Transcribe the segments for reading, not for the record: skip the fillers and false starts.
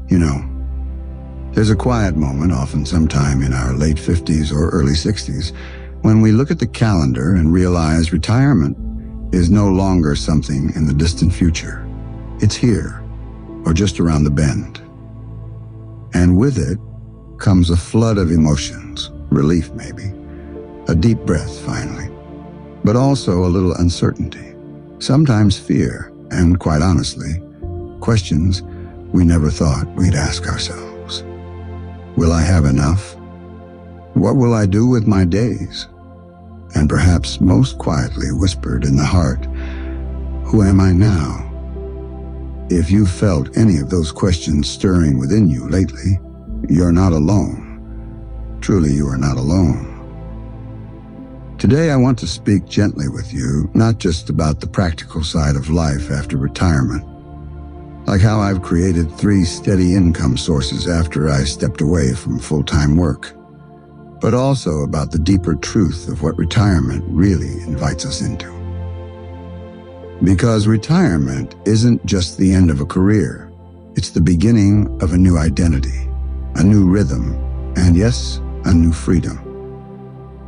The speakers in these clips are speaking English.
You know, there's a quiet moment, often sometime in our late 50s or early 60s, when we look at the calendar and realize retirement is no longer something in the distant future. It's here, or just around the bend. And with it comes a flood of emotions, relief maybe, a deep breath finally, but also a little uncertainty, sometimes fear, and quite honestly, questions we never thought we'd ask ourselves. Will I have enough? What will I do with my days? And perhaps most quietly whispered in the heart, who am I now? If you've felt any of those questions stirring within you lately, you're not alone. Truly, you are not alone. Today, I want to speak gently with you, not just about the practical side of life after retirement, like how I've created 3 steady income sources after I stepped away from full-time work, but also about the deeper truth of what retirement really invites us into. Because retirement isn't just the end of a career, it's the beginning of a new identity, a new rhythm, and yes, a new freedom,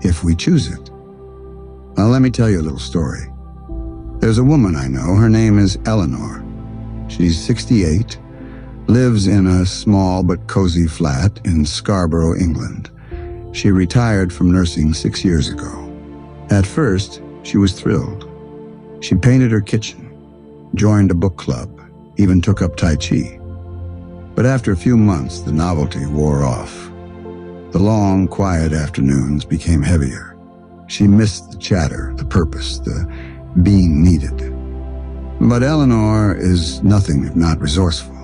if we choose it. Now, let me tell you a little story. There's a woman I know, her name is Eleanor. She's 68, lives in a small but cozy flat in Scarborough, England. She retired from nursing 6 years ago. At first, she was thrilled. She painted her kitchen, joined a book club, even took up Tai Chi. But after a few months, the novelty wore off. The long, quiet afternoons became heavier. She missed the chatter, the purpose, the being needed. But Eleanor is nothing if not resourceful.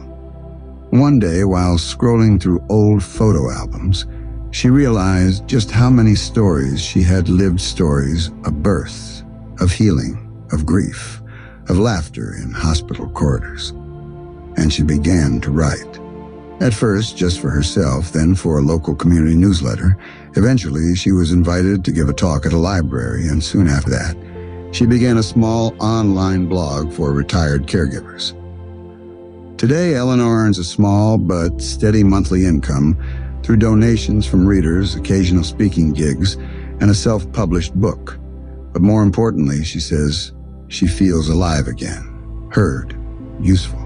One day, while scrolling through old photo albums, she realized just how many stories she had lived, stories of birth, of healing, of grief, of laughter in hospital corridors. And she began to write. At first, just for herself, then for a local community newsletter. Eventually, she was invited to give a talk at a library, and soon after that, she began a small online blog for retired caregivers. Today, Eleanor earns a small but steady monthly income through donations from readers, occasional speaking gigs, and a self-published book. But more importantly, she says, she feels alive again, heard, useful.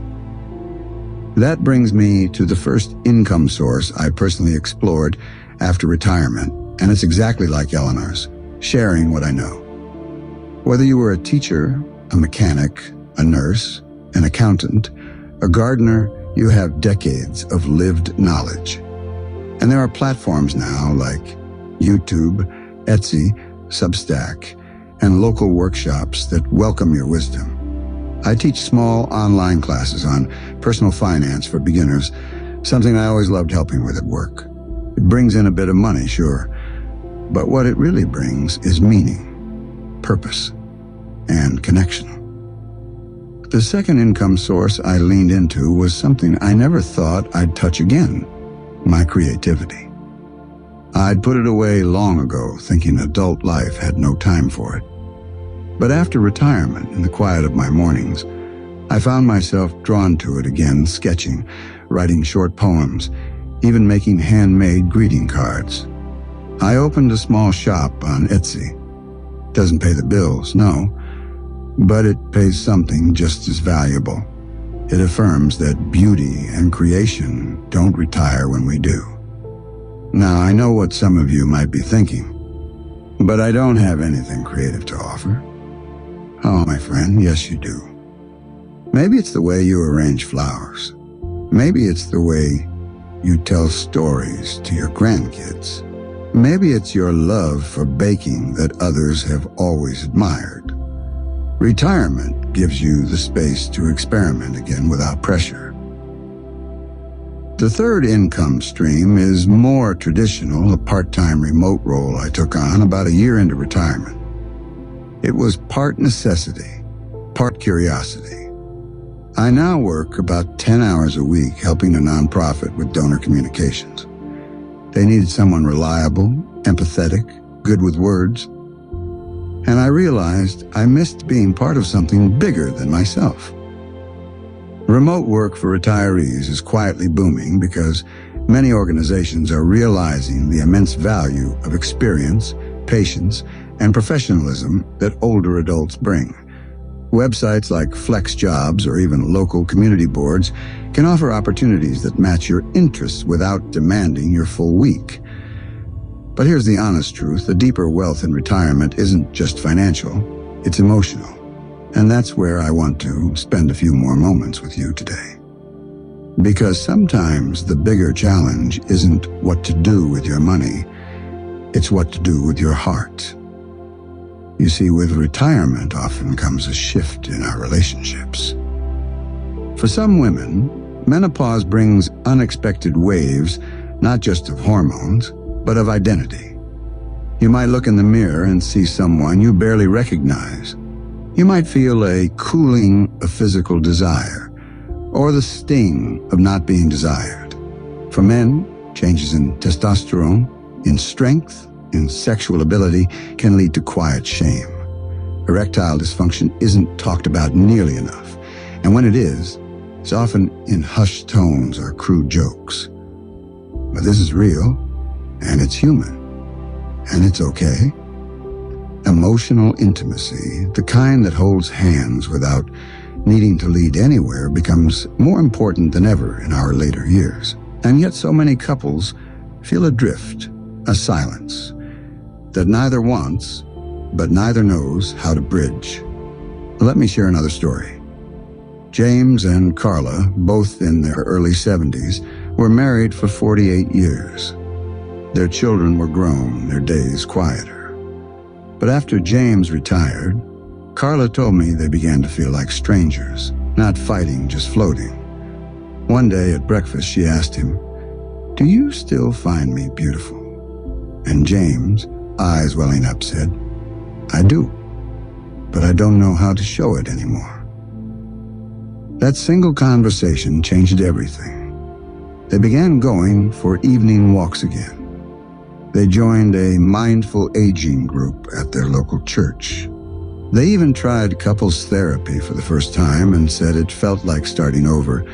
That brings me to the first income source I personally explored after retirement, and it's exactly like Eleanor's, sharing what I know. Whether you were a teacher, a mechanic, a nurse, an accountant, a gardener, you have decades of lived knowledge. And there are platforms now like YouTube, Etsy, Substack, and local workshops that welcome your wisdom. I teach small online classes on personal finance for beginners, something I always loved helping with at work. It brings in a bit of money, sure, but what it really brings is meaning, purpose, and connection. The second income source I leaned into was something I never thought I'd touch again, my creativity. I'd put it away long ago, thinking adult life had no time for it. But after retirement, in the quiet of my mornings, I found myself drawn to it again, sketching, writing short poems, even making handmade greeting cards. I opened a small shop on Etsy. Doesn't pay the bills, no, but it pays something just as valuable. It affirms that beauty and creation don't retire when we do. Now, I know what some of you might be thinking, but I don't have anything creative to offer. Oh, my friend, yes you do. Maybe it's the way you arrange flowers. Maybe it's the way you tell stories to your grandkids. Maybe it's your love for baking that others have always admired. Retirement gives you the space to experiment again without pressure. The third income stream is more traditional, a part-time remote role I took on about a year into retirement. It was part necessity, part curiosity. I now work about 10 hours a week helping a nonprofit with donor communications. They needed someone reliable, empathetic, good with words. And I realized I missed being part of something bigger than myself. Remote work for retirees is quietly booming because many organizations are realizing the immense value of experience, patience, and professionalism that older adults bring. Websites like FlexJobs or even local community boards can offer opportunities that match your interests without demanding your full week. But here's the honest truth: the deeper wealth in retirement isn't just financial, it's emotional. And that's where I want to spend a few more moments with you today. Because sometimes the bigger challenge isn't what to do with your money, it's what to do with your heart. You see, with retirement often comes a shift in our relationships. For some women, menopause brings unexpected waves, not just of hormones, but of identity. You might look in the mirror and see someone you barely recognize. You might feel a cooling of physical desire, or the sting of not being desired. For men, changes in testosterone, in strength, in sexual ability can lead to quiet shame. Erectile dysfunction isn't talked about nearly enough, and when it is, it's often in hushed tones or crude jokes. But this is real, and it's human, and it's okay. Emotional intimacy, the kind that holds hands without needing to lead anywhere, becomes more important than ever in our later years. And yet so many couples feel adrift, a silence that neither wants, but neither knows how to bridge. Let me share another story. James and Carla, both in their early 70s, were married for 48 years. Their children were grown, their days quieter. But after James retired, Carla told me they began to feel like strangers, not fighting, just floating. One day at breakfast, she asked him, "Do you still find me beautiful?" And James, eyes welling up, said, "I do, but I don't know how to show it anymore." That single conversation changed everything. They began going for evening walks again. They joined a mindful aging group at their local church. They even tried couples therapy for the first time and said it felt like starting over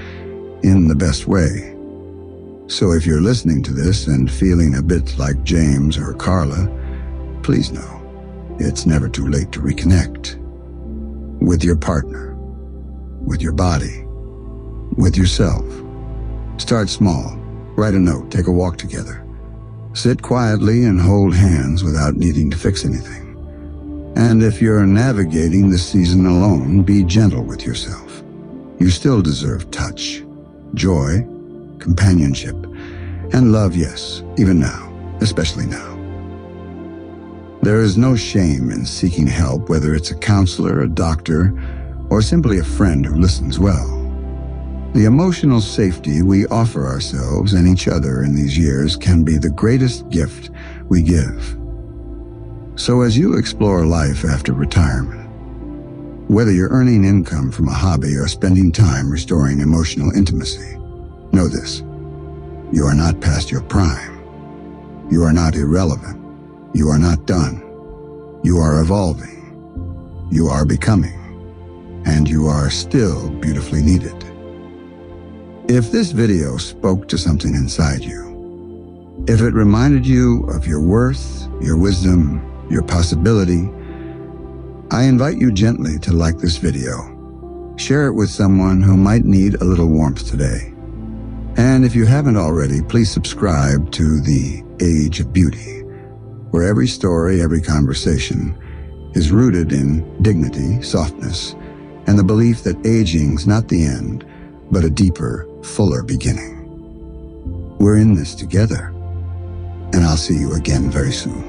in the best way. So if you're listening to this and feeling a bit like James or Carla, please know it's never too late to reconnect with your partner, with your body, with yourself. Start small. Write a note. Take a walk together. Sit quietly and hold hands without needing to fix anything. And if you're navigating this season alone, be gentle with yourself. You still deserve touch, joy, companionship, and love, yes, even now, especially now. There is no shame in seeking help, whether it's a counselor, a doctor, or simply a friend who listens well. The emotional safety we offer ourselves and each other in these years can be the greatest gift we give. So as you explore life after retirement, whether you're earning income from a hobby or spending time restoring emotional intimacy, know this: you are not past your prime. You are not irrelevant. You are not done. You are evolving. You are becoming. And you are still beautifully needed. If this video spoke to something inside you, if it reminded you of your worth, your wisdom, your possibility, I invite you gently to like this video. Share it with someone who might need a little warmth today. And if you haven't already, please subscribe to The Age of Beauty, where every story, every conversation is rooted in dignity, softness, and the belief that aging's not the end, but a deeper, fuller beginning. We're in this together, and I'll see you again very soon.